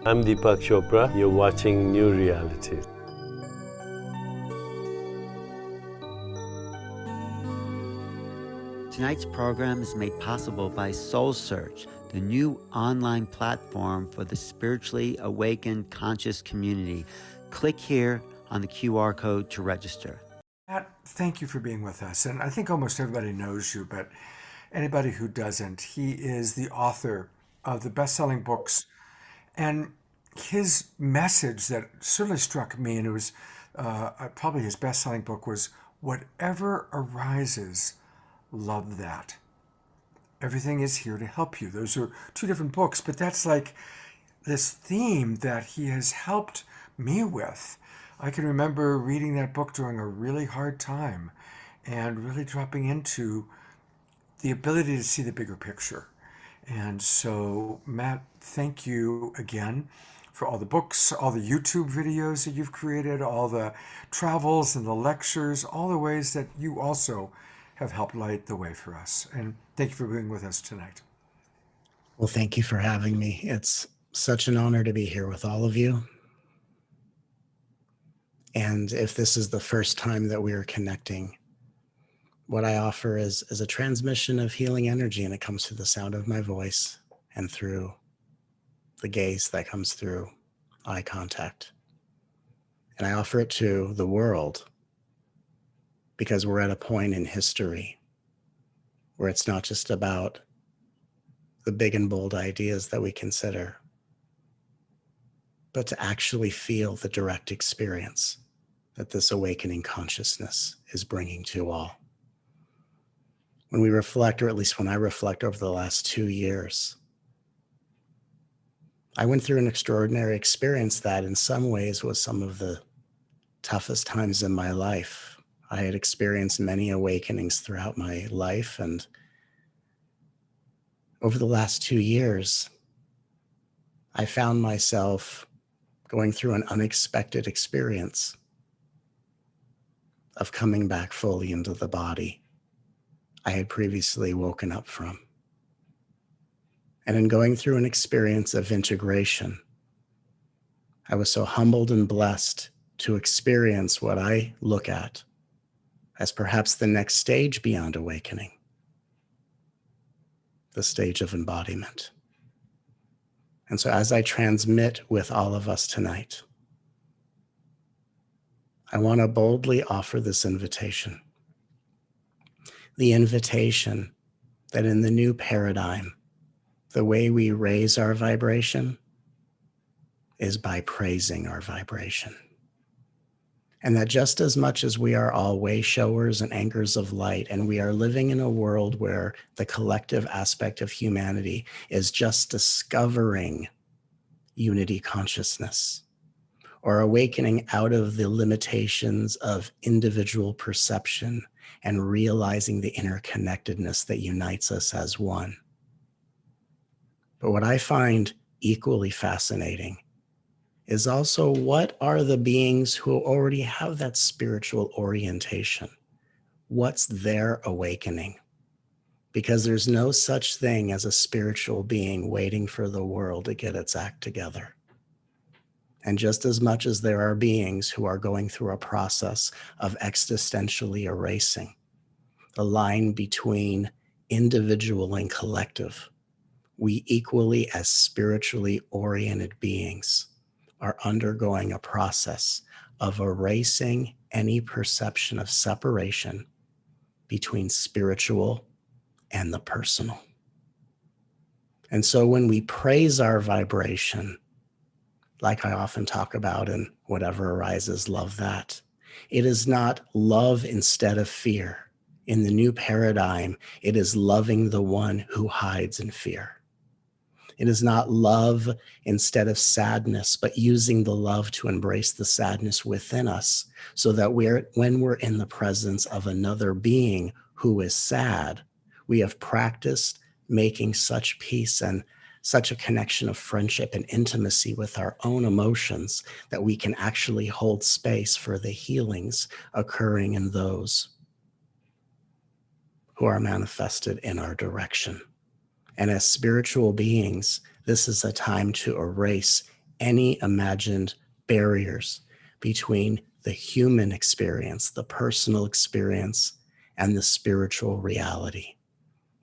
I'm Deepak Chopra. You're watching New Realities. Tonight's program is made possible by Soul Search, the new online platform for the spiritually awakened conscious community. Click here on the QR code to register. Matt, thank you for being with us. And I think almost everybody knows you, but anybody who doesn't, he is the author of the best-selling books. And his message that certainly struck me, and it was probably his best-selling book, was whatever arises, love that. Everything is here to help you. Those are two different books, but that's like this theme that he has helped me with. I can remember reading that book during a really hard time and really dropping into the ability to see the bigger picture. And so, Matt, thank you again for all the books, all the YouTube videos that you've created, all the travels and the lectures, all the ways that you also have helped light the way for us. And thank you for being with us tonight. Well, thank you for having me. It's such an honor to be here with all of you. And if this is the first time that we are connecting, what I offer is a transmission of healing energy, and it comes through the sound of my voice and through the gaze that comes through eye contact. And I offer it to the world because we're at a point in history where it's not just about the big and bold ideas that we consider, but to actually feel the direct experience that this awakening consciousness is bringing to all. When we reflect, or at least when I reflect over the last 2 years, I went through an extraordinary experience that in some ways was some of the toughest times in my life. I had experienced many awakenings throughout my life, and over the last 2 years, I found myself going through an unexpected experience of coming back fully into the body I had previously woken up from. And in going through an experience of integration, I was so humbled and blessed to experience what I look at as perhaps the next stage beyond awakening, the stage of embodiment. And so as I transmit with all of us tonight, I want to boldly offer this invitation. The invitation that in the new paradigm, the way we raise our vibration is by praising our vibration. And that just as much as we are all way showers and anchors of light, and we are living in a world where the collective aspect of humanity is just discovering unity consciousness, or awakening out of the limitations of individual perception and realizing the interconnectedness that unites us as one. But what I find equally fascinating is also what are the beings who already have that spiritual orientation? What's their awakening? Because there's no such thing as a spiritual being waiting for the world to get its act together. And just as much as there are beings who are going through a process of existentially erasing the line between individual and collective, we equally, as spiritually oriented beings, are undergoing a process of erasing any perception of separation between spiritual and the personal. And so when we praise our vibration, like I often talk about in Whatever Arises, Love That, it is not love instead of fear. In the new paradigm, it is loving the one who hides in fear. It is not love instead of sadness, but using the love to embrace the sadness within us so that when we're in the presence of another being who is sad, we have practiced making such peace and such a connection of friendship and intimacy with our own emotions that we can actually hold space for the healings occurring in those who are manifested in our direction. And as spiritual beings, this is a time to erase any imagined barriers between the human experience, the personal experience, and the spiritual reality.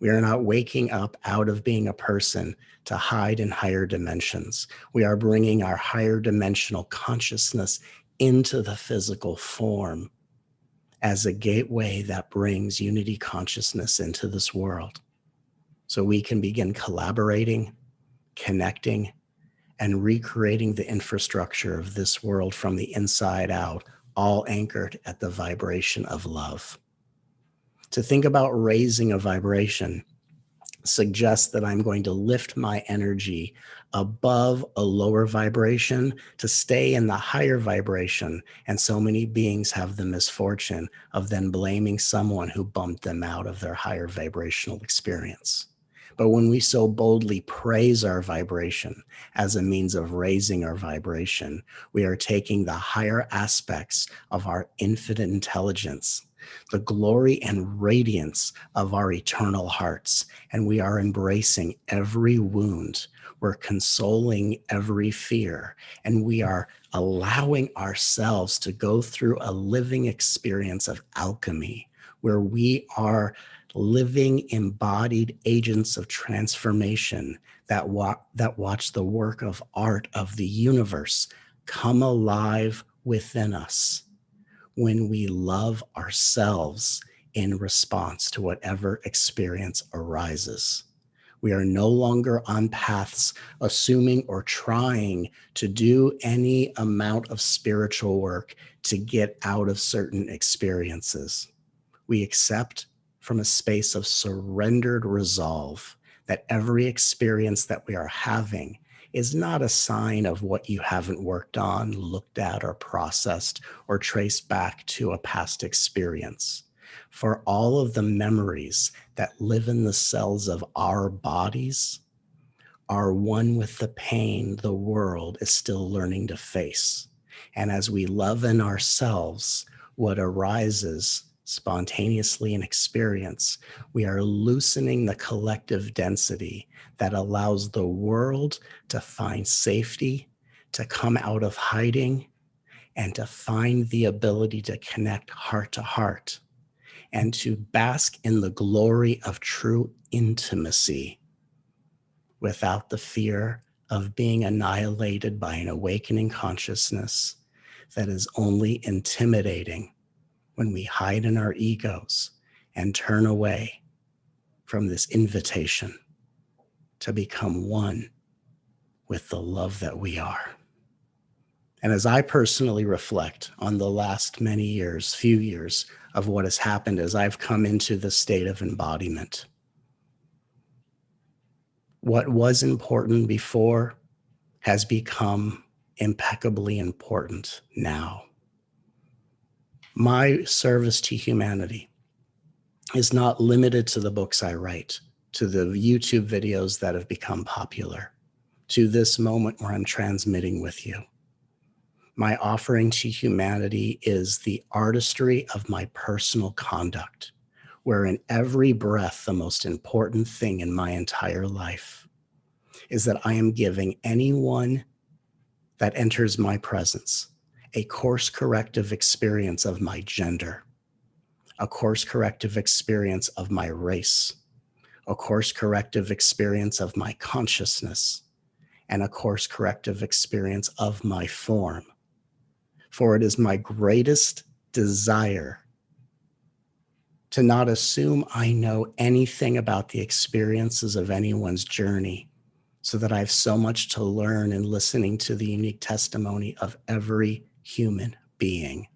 We are not waking up out of being a person to hide in higher dimensions. We are bringing our higher dimensional consciousness into the physical form as a gateway that brings unity consciousness into this world. So we can begin collaborating, connecting, and recreating the infrastructure of this world from the inside out, all anchored at the vibration of love. To think about raising a vibration suggests that I'm going to lift my energy above a lower vibration to stay in the higher vibration. And so many beings have the misfortune of then blaming someone who bumped them out of their higher vibrational experience. But when we so boldly praise our vibration as a means of raising our vibration, we are taking the higher aspects of our infinite intelligence, the glory and radiance of our eternal hearts, and we are embracing every wound. We're consoling every fear, and we are allowing ourselves to go through a living experience of alchemy, where we are living embodied agents of transformation that watch the work of art of the universe come alive within us when we love ourselves in response to whatever experience arises. We are no longer on paths assuming or trying to do any amount of spiritual work to get out of certain experiences. We accept from a space of surrendered resolve that every experience that we are having is not a sign of what you haven't worked on, looked at, or processed, or traced back to a past experience. For all of the memories that live in the cells of our bodies are one with the pain the world is still learning to face. And as we love in ourselves what arises spontaneously in experience, we are loosening the collective density that allows the world to find safety, to come out of hiding, and to find the ability to connect heart to heart, and to bask in the glory of true intimacy without the fear of being annihilated by an awakening consciousness that is only intimidating when we hide in our egos and turn away from this invitation to become one with the love that we are. And as I personally reflect on the last few years of what has happened as I've come into the state of embodiment, what was important before has become impeccably important now. My service to humanity is not limited to the books I write, to the YouTube videos that have become popular, to this moment where I'm transmitting with you. My offering to humanity is the artistry of my personal conduct, where in every breath, the most important thing in my entire life is that I am giving anyone that enters my presence a course corrective experience of my gender, a course corrective experience of my race, a course corrective experience of my consciousness, and a course corrective experience of my form. For it is my greatest desire to not assume I know anything about the experiences of anyone's journey, so that I have so much to learn in listening to the unique testimony of every human being.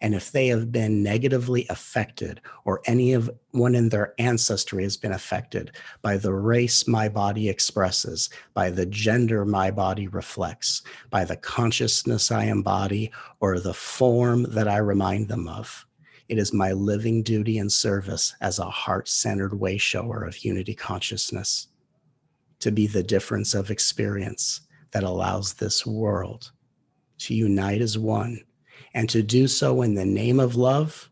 And if they have been negatively affected, or anyone in their ancestry has been affected by the race my body expresses, by the gender my body reflects, by the consciousness I embody, or the form that I remind them of, it is my living duty and service as a heart-centered way shower of unity consciousness to be the difference of experience that allows this world to unite as one, and to do so in the name of love,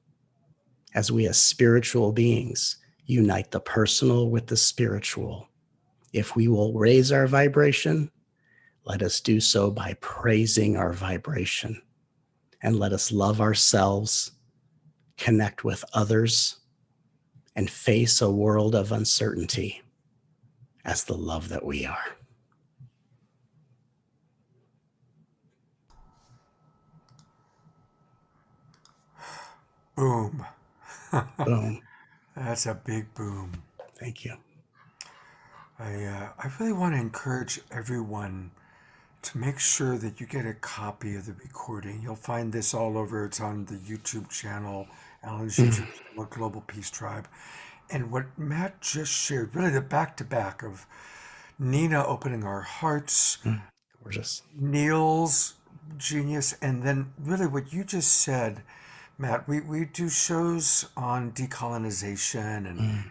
as we as spiritual beings unite the personal with the spiritual. If we will raise our vibration, Let us do so by praising our vibration, and let us love ourselves, connect with others, and face a world of uncertainty as the love that we are. Boom. Boom. That's a big boom. Thank you. I really want to encourage everyone to make sure that you get a copy of the recording. You'll find this all over. It's on the YouTube channel, Ellen's YouTube channel, Global Peace Tribe. And what Matt just shared, really the back-to-back of Nina opening our hearts, Gorgeous. Neil's genius, and then really what you just said, Matt, we do shows on decolonization, and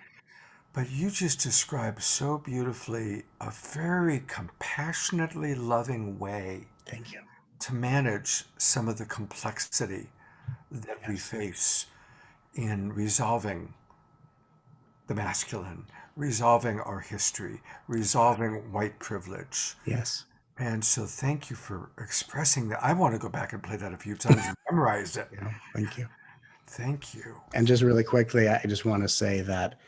but you just described so beautifully a very compassionately loving way Thank you. to manage some of the complexity that we face in resolving the masculine, resolving our history, resolving white privilege. Yes. And so thank you for expressing that. I want to go back and play that a few times and memorize it. Yeah, thank you. Thank you. And just really quickly, I just want to say that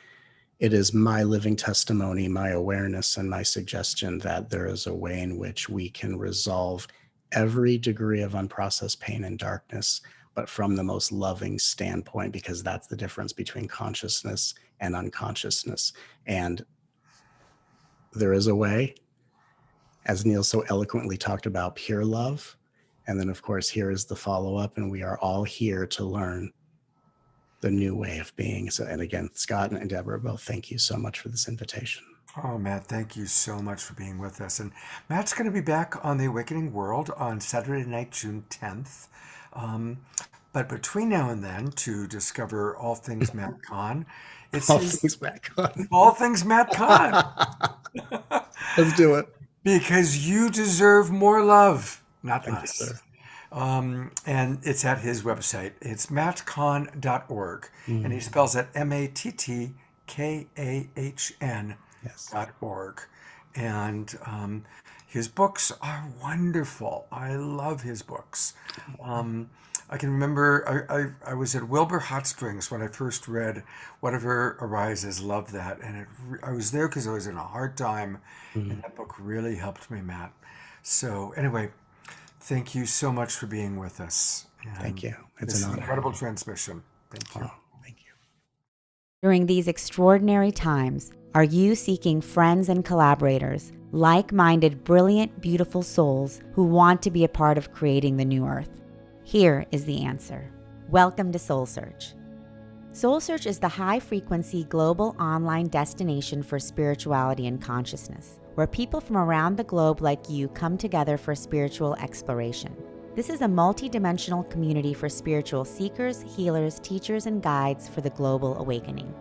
it is my living testimony, my awareness, and my suggestion that there is a way in which we can resolve every degree of unprocessed pain and darkness, but from the most loving standpoint, because that's the difference between consciousness and unconsciousness. And there is a way, as Neil so eloquently talked about, pure love. And then, of course, here is the follow-up, and we are all here to learn the new way of being. So, and again, Scott and Deborah, both thank you so much for this invitation. Oh, Matt, thank you so much for being with us. And Matt's going to be back on The Awakening World on Saturday night, June 10th. But between now and then, to discover all things Matt Kahn, it's All things back on. all things Matt Kahn. Let's do it. Because you deserve more love, not Thank you, less. sir. And it's at his website. It's mattkahn.org. And he spells it MATTKAHN.org. And his books are wonderful. I love his books. I can remember I was at Wilbur Hot Springs when I first read Whatever Arises, loved that. And I was there because I was in a hard time. And that book really helped me, Matt. So anyway, thank you so much for being with us. And Thank you. It's this an honor. incredible transmission. Thank you. Oh, thank you. During these extraordinary times, are you seeking friends and collaborators, like-minded, brilliant, beautiful souls who want to be a part of creating the new earth? Here is the answer. Welcome to Soul Search. Soul Search is the high-frequency global online destination for spirituality and consciousness, where people from around the globe like you come together for spiritual exploration. This is a multi-dimensional community for spiritual seekers, healers, teachers, and guides for the global awakening.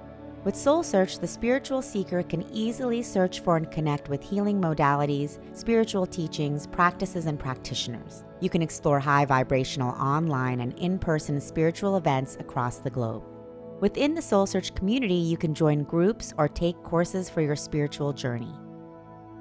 With Soul Search, the spiritual seeker can easily search for and connect with healing modalities, spiritual teachings, practices, and practitioners. You can explore high vibrational online and in-person spiritual events across the globe. Within the Soul Search community, you can join groups or take courses for your spiritual journey.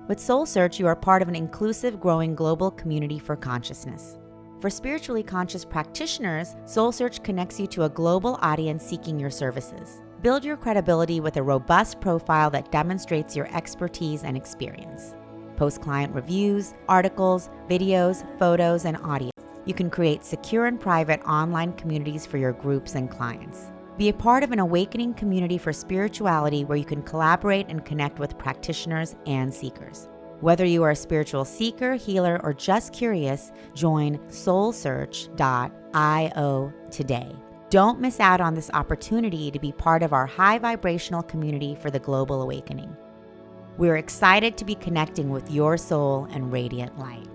With Soul Search, you are part of an inclusive, growing global community for consciousness. For spiritually conscious practitioners, Soul Search connects you to a global audience seeking your services. Build your credibility with a robust profile that demonstrates your expertise and experience. Post client reviews, articles, videos, photos, and audio. You can create secure and private online communities for your groups and clients. Be a part of an awakening community for spirituality where you can collaborate and connect with practitioners and seekers. Whether you are a spiritual seeker, healer, or just curious, join soulsearch.io today. Don't miss out on this opportunity to be part of our high vibrational community for the global awakening. We're excited to be connecting with your soul and radiant light.